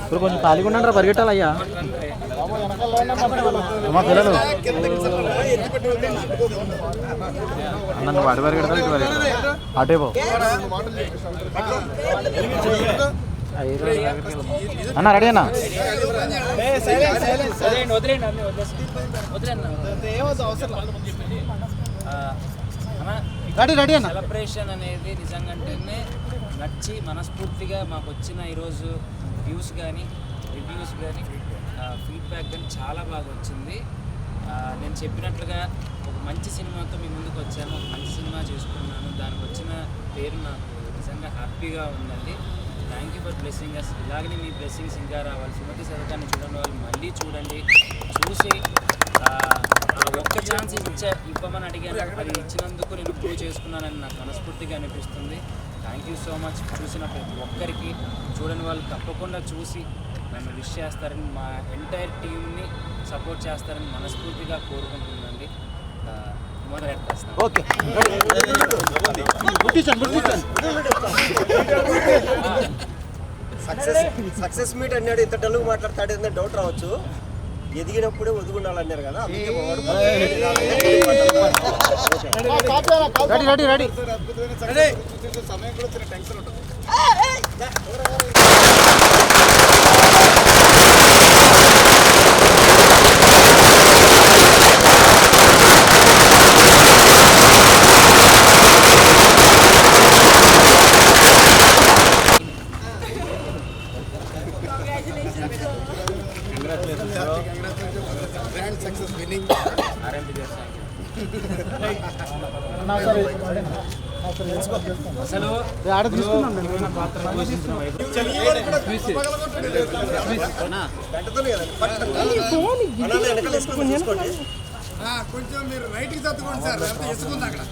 ఇప్పుడు కొంచెం ఖాళీగా ఉండండి పరిగెట్టాలయ్యా అమ్మా పిల్లలు నన్ను వాటి పరిగెడతారు ఇటు పరిగెడతారు అటే పో అన్న రెడీ అన్న రెడీ అన్న సెలబ్రేషన్ అనేది నిజంగానే నచ్చి మనస్ఫూర్తిగా మాకు వచ్చిన ఈరోజు వ్యూస్ కానీ రివ్యూస్ కానీ ఫీడ్బ్యాక్ కానీ చాలా బాగా వచ్చింది. నేను చెప్పినట్లుగా ఒక మంచి సినిమాతో మీ ముందుకు వచ్చాను, ఒక మంచి సినిమా చేసుకున్నాను. దానికి వచ్చిన పేరు నాకు నిజంగా హ్యాపీగా ఉందండి. Thank you for blessing us. ఇలాగనే మీ బ్లెస్సింగ్స్ ఇంకా రావాలి. సుమతి శతకాన్ని చూడండి, వాళ్ళు మళ్ళీ చూడండి, చూసి ఒక్క ఛాన్స్ ఇవ్వమని అడిగాను, అది ఇచ్చినందుకు నేను ప్రూవ్ చేసుకున్నానని నాకు మనస్ఫూర్తిగా అనిపిస్తుంది. Thank you so much. చూసిన ప్రతి ఒక్కరికి, చూడని వాళ్ళు తప్పకుండా చూసి నన్ను విష్ చేస్తారని, మా ఎంటైర్ టీమ్ని సపోర్ట్ చేస్తారని మనస్ఫూర్తిగా కోరుకుంటుందండి. మొదలెడతాను. ఓకే సక్సెస్ మీట్ అన్నాడు, ఇంత డల్గా మాట్లాడతాడు ఏంటంటే డౌట్ రావచ్చు. ఎదిగినప్పుడే ఒదుగుండాలన్నారు కదా, సమయం కూడా వచ్చిన టెన్షన్ ఉంటుంది. Success winning. అసలు ఆడ తీసుకున్నాం కొంచెం మీరు రైట్కి తట్టుకోండి సార్, వేసుకుంది అక్కడ.